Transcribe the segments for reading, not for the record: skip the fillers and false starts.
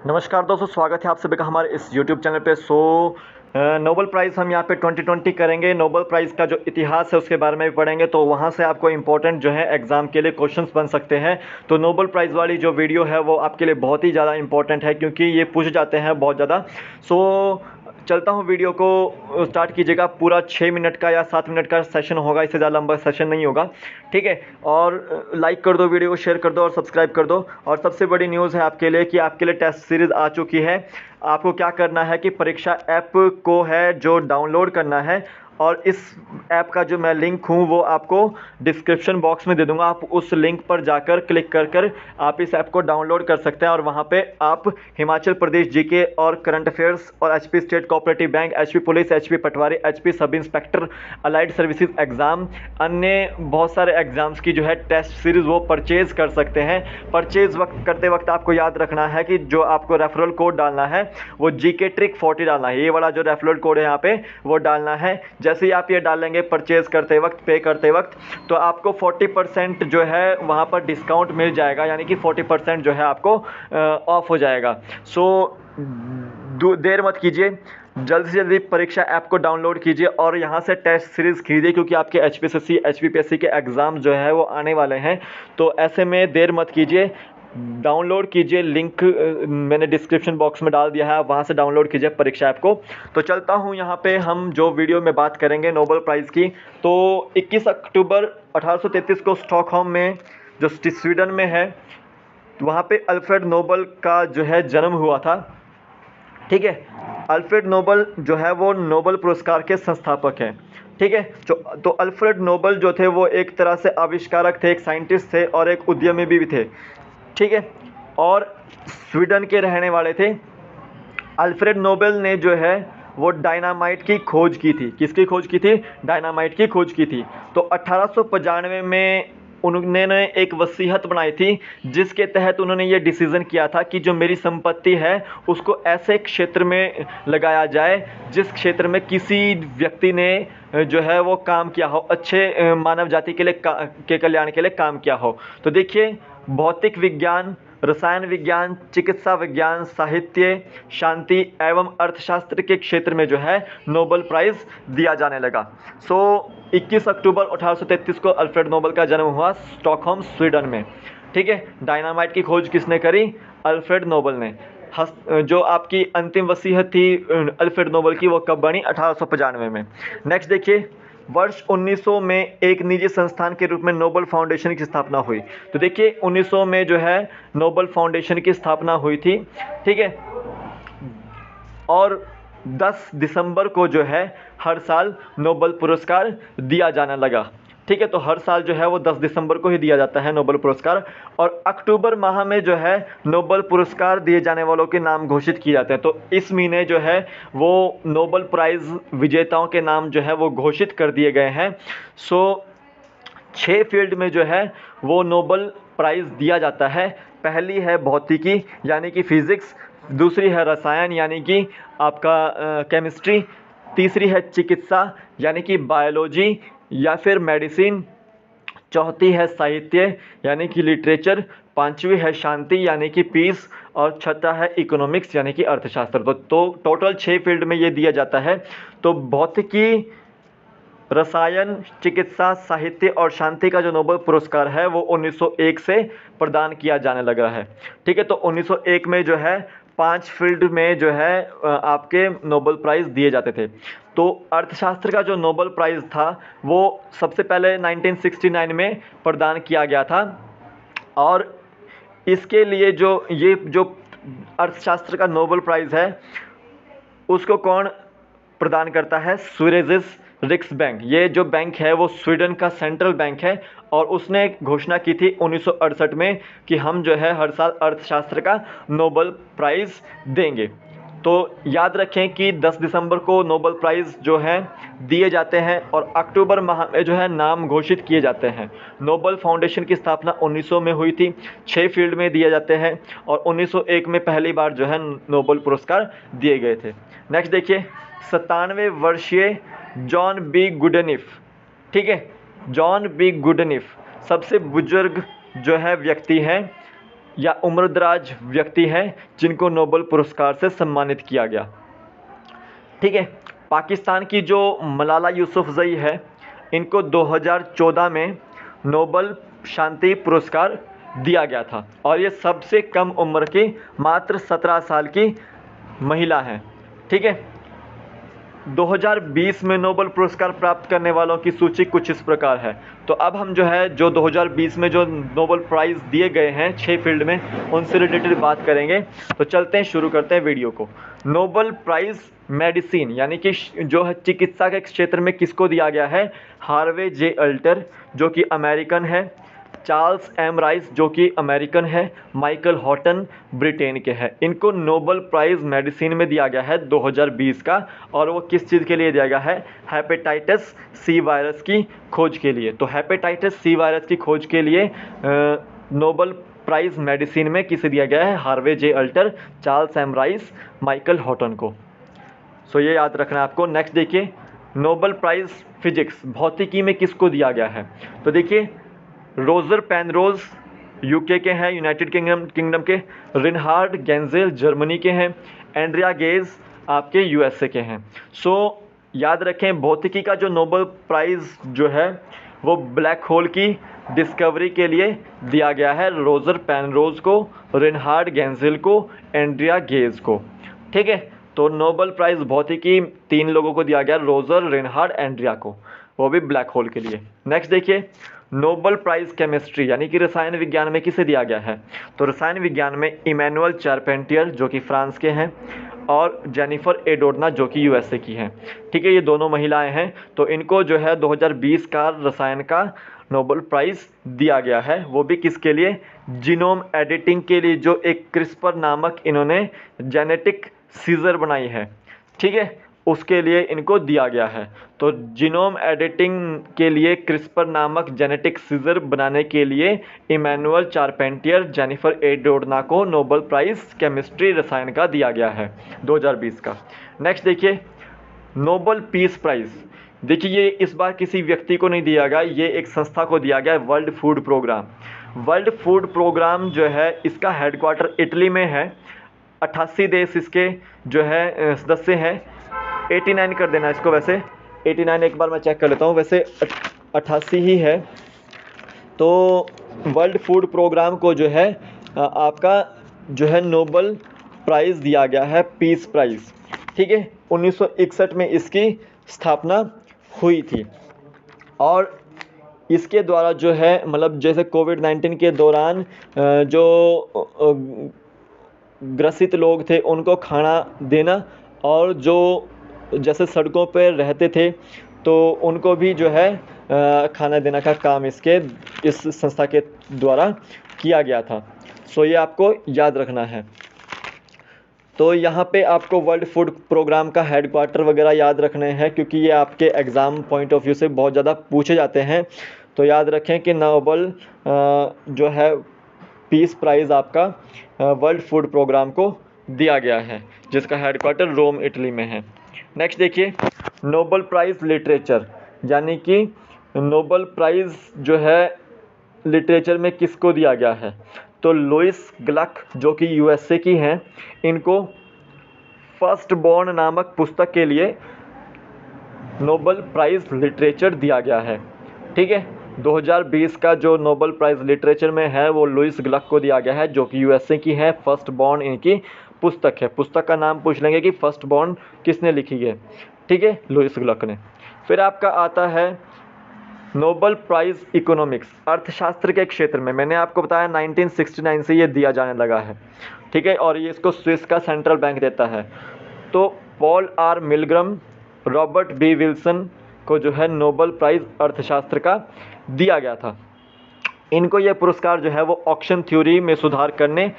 नमस्कार दोस्तों, स्वागत है आप सभी का हमारे इस यूट्यूब चैनल पे। नोबेल प्राइज़ हम यहाँ पे 2020 करेंगे। नोबेल प्राइज़ का जो इतिहास है उसके बारे में भी पढ़ेंगे, तो वहाँ से आपको इंपॉर्टेंट जो है एग्ज़ाम के लिए क्वेश्चंस बन सकते हैं। तो नोबेल प्राइज़ वाली जो वीडियो है वो आपके लिए बहुत ही ज़्यादा इंपॉर्टेंट है, क्योंकि ये पूछ जाते हैं बहुत ज़्यादा। चलता हूँ, वीडियो को स्टार्ट कीजिएगा। पूरा 6 मिनट का या 7 मिनट का सेशन होगा, इससे ज़्यादा लंबा सेशन नहीं होगा, ठीक है। और लाइक कर दो, वीडियो को शेयर कर दो और सब्सक्राइब कर दो। और सबसे बड़ी न्यूज़ है आपके लिए कि आपके लिए टेस्ट सीरीज़ आ चुकी है। आपको क्या करना है कि परीक्षा ऐप को है जो डाउनलोड करना है, और इस ऐप का जो मैं लिंक हूँ वो आपको डिस्क्रिप्शन बॉक्स में दे दूँगा। आप उस लिंक पर जाकर क्लिक कर कर आप इस ऐप को डाउनलोड कर सकते हैं, और वहाँ पे आप हिमाचल प्रदेश जीके और करंट अफेयर्स और HP state cooperative bank, HP police, HP patwari, HP sub inspector, allied services exam, अन्य बहुत सारे एग्ज़ाम्स की जो है टेस्ट सीरीज़ वो परचेज़ कर सकते हैं। परचेज़ करते वक्त आपको याद रखना है कि जो आपको रेफरल कोड डालना है वो जीके ट्रिक 40 डालना है। ये वाला जो रेफरल कोड है यहाँ पे वो डालना है। जैसे ही आप ये डालेंगे परचेज़ करते वक्त, पे करते वक्त, तो आपको 40% जो है वहाँ पर डिस्काउंट मिल जाएगा, यानी कि 40% जो है आपको ऑफ हो जाएगा। देर मत कीजिए, जल्दी से जल्दी परीक्षा ऐप को डाउनलोड कीजिए और यहाँ से टेस्ट सीरीज़ खरीदिए, क्योंकि आपके एचपीएससी एचपीपीएससी के एग्ज़ाम जो है वो आने वाले हैं। तो ऐसे में देर मत कीजिए, डाउनलोड कीजिए। लिंक मैंने डिस्क्रिप्शन बॉक्स में डाल दिया है, आप वहाँ से डाउनलोड कीजिए परीक्षा ऐप को। तो चलता हूँ, यहाँ पे हम जो वीडियो में बात करेंगे नोबेल प्राइज़ की, तो 21 अक्टूबर 1833 को स्टॉकहोम में, जो स्वीडन में है, वहाँ पे अल्फ्रेड नोबेल का जो है जन्म हुआ था, ठीक है। अल्फ्रेड नोबेल जो है वो नोबेल पुरस्कार के संस्थापक हैं, ठीक है। तो अल्फ्रेड नोबेल जो थे वो एक तरह से आविष्कारक थे, एक साइंटिस्ट थे और एक उद्यमी भी थे, ठीक है। और स्वीडन के रहने वाले थे। अल्फ्रेड नोबेल ने जो है वो डायनामाइट की खोज की थी। किसकी खोज की थी? डायनामाइट की खोज की थी। तो 1895 में उन्होंने एक वसीयत बनाई थी, जिसके तहत उन्होंने ये डिसीज़न किया था कि जो मेरी संपत्ति है उसको ऐसे क्षेत्र में लगाया जाए जिस क्षेत्र में किसी व्यक्ति ने जो है वो काम किया हो, अच्छे मानव जाति के लिए के कल्याण के लिए काम किया हो। तो देखिए, भौतिक विज्ञान, रसायन विज्ञान, चिकित्सा विज्ञान, साहित्य, शांति एवं अर्थशास्त्र के क्षेत्र में जो है नोबेल प्राइज़ दिया जाने लगा। 21 अक्टूबर 1833 को अल्फ्रेड नोबेल का जन्म हुआ स्टॉकहोम, स्वीडन में, ठीक है। डायनामाइट की खोज किसने करी? अल्फ्रेड नोबेल ने। जो आपकी अंतिम वसीयत थी अल्फ्रेड नोबेल की, वो कब बनी? 1895 में। नेक्स्ट देखिए, वर्ष 1900 में एक निजी संस्थान के रूप में नोबेल फाउंडेशन की स्थापना हुई। तो देखिए, 1900 में जो है नोबेल फाउंडेशन की स्थापना हुई थी, ठीक है। और 10 दिसंबर को जो है हर साल नोबेल पुरस्कार दिया जाने लगा, ठीक है। तो हर साल जो है वो 10 दिसंबर को ही दिया जाता है नोबेल पुरस्कार। और अक्टूबर माह में जो है नोबेल पुरस्कार दिए जाने वालों के नाम घोषित किए जाते हैं। तो इस महीने जो है वो नोबेल प्राइज़ विजेताओं के नाम जो है वो घोषित कर दिए गए हैं। 6 फील्ड में जो है वो नोबेल प्राइज़ दिया जाता है। पहली है भौतिकी, यानी कि फिज़िक्स। दूसरी है रसायन, यानी कि आपका केमिस्ट्री। तीसरी है चिकित्सा, यानी कि बायोलॉजी या फिर मेडिसिन। चौथी है साहित्य, यानी कि लिटरेचर। पांचवी है शांति, यानी कि पीस। और छठा है इकोनॉमिक्स, यानी कि अर्थशास्त्र। तो टोटल 6 फील्ड में ये दिया जाता है। तो भौतिकी, रसायन, चिकित्सा, साहित्य और शांति का जो नोबेल पुरस्कार है वो 1901 से प्रदान किया जाने लगा है, ठीक है। तो 1901 में जो है 5 फील्ड में जो है आपके नोबेल प्राइज़ दिए जाते थे। तो अर्थशास्त्र का जो नोबेल प्राइज़ था वो सबसे पहले 1969 में प्रदान किया गया था। और इसके लिए जो अर्थशास्त्र का नोबेल प्राइज़ है उसको कौन प्रदान करता है? Sveriges Riksbank. ये जो बैंक है वो स्वीडन का सेंट्रल बैंक है, और उसने घोषणा की थी 1968 में कि हम जो है हर साल अर्थशास्त्र का नोबेल प्राइज़ देंगे। तो याद रखें कि 10 दिसंबर को नोबेल प्राइज़ जो हैं दिए जाते हैं, और अक्टूबर माह में जो है नाम घोषित किए जाते हैं। नोबेल फाउंडेशन की स्थापना 1900 में हुई थी। 6 फील्ड में दिए जाते हैं, और 1901 में पहली बार जो है नोबेल पुरस्कार दिए गए थे। नेक्स्ट देखिए, 97 वर्षीय जॉन बी गुडनिफ, ठीक है। जॉन बी गुडनिफ सबसे बुजुर्ग जो है व्यक्ति हैं या उम्रदराज व्यक्ति हैं जिनको नोबेल पुरस्कार से सम्मानित किया गया। ठीक है, पाकिस्तान की जो मलाला यूसुफ़ज़ई है, इनको 2014 में नोबेल शांति पुरस्कार दिया गया था और ये सबसे कम उम्र की मात्र 17 साल की महिला हैं। ठीक है, 2020 में नोबेल पुरस्कार प्राप्त करने वालों की सूची कुछ इस प्रकार है। तो अब हम जो है जो 2020 में जो नोबेल प्राइज़ दिए गए हैं 6 फील्ड में, उनसे रिलेटेड बात करेंगे। तो चलते हैं, शुरू करते हैं वीडियो को। नोबेल प्राइज़ मेडिसिन यानी कि जो है चिकित्सा के क्षेत्र में किसको दिया गया है? हार्वे जे अल्टर जो कि अमेरिकन है, चार्ल्स एम राइस जो कि अमेरिकन है, माइकल हॉटन ब्रिटेन के हैं। इनको नोबेल प्राइज़ मेडिसिन में दिया गया है 2020 का, और वो किस चीज़ के लिए दिया गया है? हेपेटाइटिस सी वायरस की खोज के लिए। तो हेपेटाइटिस सी वायरस की खोज के लिए नोबेल प्राइज़ मेडिसिन में किसे दिया गया है? Harvey J Alter, Charles M Rice, Michael Houghton को। सो ये याद रखना है आपको। नेक्स्ट देखिए, नोबेल प्राइज़ फिजिक्स भौतिकी में किसको दिया गया है? तो देखिए, रोजर पेनरोज यूके के हैं, यूनाइटेड किंगडम के, रिनहार्ड गेंजेल जर्मनी के हैं, एंड्रिया गेज आपके यूएसए के हैं। सो याद रखें, भौतिकी का जो नोबेल प्राइज़ जो है वो ब्लैक होल की डिस्कवरी के लिए दिया गया है, रोजर पेनरोज को, रिनहार्ड गेंजेल को, एंड्रिया गेज को। ठीक है, तो नोबेल प्राइज़ भौतिकी 3 लोगों को दिया गया, रोजर, रिनहार्ड, एंड्रिया को, वो भी ब्लैक होल के लिए। नेक्स्ट देखिए, नोबेल प्राइज़ केमिस्ट्री यानी कि रसायन विज्ञान में किसे दिया गया है? तो रसायन विज्ञान में इमैनुअल चारपेंटियर जो कि फ्रांस के हैं, और जेनिफर एडोर्ना जो कि यूएसए की हैं। ठीक है, ये दोनों महिलाएं हैं। तो इनको जो है 2020 का रसायन का नोबेल प्राइज़ दिया गया है, वो भी किसके लिए? जीनोम एडिटिंग के लिए, जो एक क्रिस्पर नामक इन्होंने जेनेटिक सीजर बनाई है। ठीक है, उसके लिए इनको दिया गया है। तो जीनोम एडिटिंग के लिए क्रिस्पर नामक जेनेटिक सीजर बनाने के लिए इमैनुअल चारपेंटियर, जेनिफर एडोर्ना को नोबेल प्राइज़ केमिस्ट्री रसायन का दिया गया है 2020 का। नेक्स्ट देखिए, नोबेल पीस प्राइज़। देखिए, ये इस बार किसी व्यक्ति को नहीं दिया गया, ये एक संस्था को दिया गया, world food programme. World food programme जो है इसका हेडक्वार्टर इटली में है। 88 देश इसके जो है सदस्य हैं। 89 कर देना इसको, वैसे 89 एक बार मैं चेक कर लेता हूँ, वैसे 88 ही है। तो वर्ल्ड फूड प्रोग्राम को जो है आपका जो है नोबेल प्राइज़ दिया गया है, पीस प्राइज़। ठीक है, 1961 में इसकी स्थापना हुई थी, और इसके द्वारा जो है मतलब जैसे कोविड-19 के दौरान जो ग्रसित लोग थे उनको खाना देना, और जो जैसे सड़कों पर रहते थे तो उनको भी जो है खाना देने का काम इस संस्था के द्वारा किया गया था। सो ये आपको याद रखना है। तो यहाँ पे आपको वर्ल्ड फूड प्रोग्राम का हेडक्वार्टर वगैरह याद रखने हैं, क्योंकि ये आपके एग्ज़ाम पॉइंट ऑफ व्यू से बहुत ज़्यादा पूछे जाते हैं। तो याद रखें कि नोबेल जो है पीस प्राइज़ आपका वर्ल्ड फूड प्रोग्राम को दिया गया है, जिसका हेडक्वार्टर रोम इटली में है। नेक्स्ट देखिए, नोबेल प्राइज़ लिटरेचर यानी कि नोबेल प्राइज़ जो है लिटरेचर में किसको दिया गया है? तो लुइस ग्लक जो कि यूएसए की हैं, इनको फर्स्ट बॉर्न नामक पुस्तक के लिए नोबेल प्राइज़ लिटरेचर दिया गया है। ठीक है, 2020 का जो नोबेल प्राइज़ लिटरेचर में है वो लुइस ग्लक को दिया गया है, जो कि यूएसए की है। फर्स्ट बॉर्न इनकी पुस्तक है। पुस्तक का नाम पूछ लेंगे कि फर्स्ट बॉर्न किसने लिखी है। ठीक है, लुइस ग्लक ने। फिर आपका आता है नोबेल प्राइज़ इकोनॉमिक्स, अर्थशास्त्र के क्षेत्र में। मैंने आपको बताया 1969 से ये दिया जाने लगा है। ठीक है, और ये इसको स्विस का सेंट्रल बैंक देता है। तो Paul R Milgrom, Robert B Wilson को जो है नोबेल प्राइज़ अर्थशास्त्र का दिया गया था। इनको ये पुरस्कार जो है वो ऑक्शन थ्योरी में सुधार करने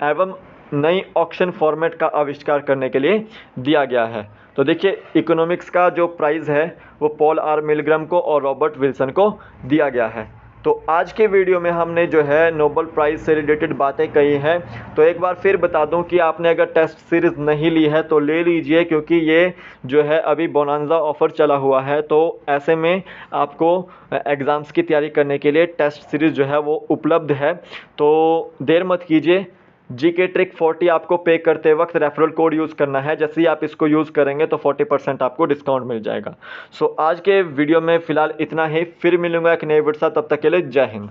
एवं नई ऑक्शन फॉर्मेट का आविष्कार करने के लिए दिया गया है। तो देखिए, इकोनॉमिक्स का जो प्राइज़ है वो पॉल आर मिलग्रम को और रॉबर्ट विल्सन को दिया गया है। तो आज के वीडियो में हमने जो है नोबेल प्राइज़ से रिलेटेड बातें कही हैं। तो एक बार फिर बता दूं कि आपने अगर टेस्ट सीरीज़ नहीं ली है तो ले लीजिए, क्योंकि ये जो है अभी बोनांजा ऑफ़र चला हुआ है। तो ऐसे में आपको एग्ज़ाम्स की तैयारी करने के लिए टेस्ट सीरीज़ जो है वो उपलब्ध है। तो देर मत कीजिए। जीके ट्रिक 40 आपको पे करते वक्त रेफरल कोड यूज़ करना है। जैसे ही आप इसको यूज़ करेंगे तो 40% आपको डिस्काउंट मिल जाएगा। सो आज के वीडियो में फ़िलहाल इतना ही। फिर मिलूंगा एक नए वीडियो साथ, तब तक के लिए जय हिंद।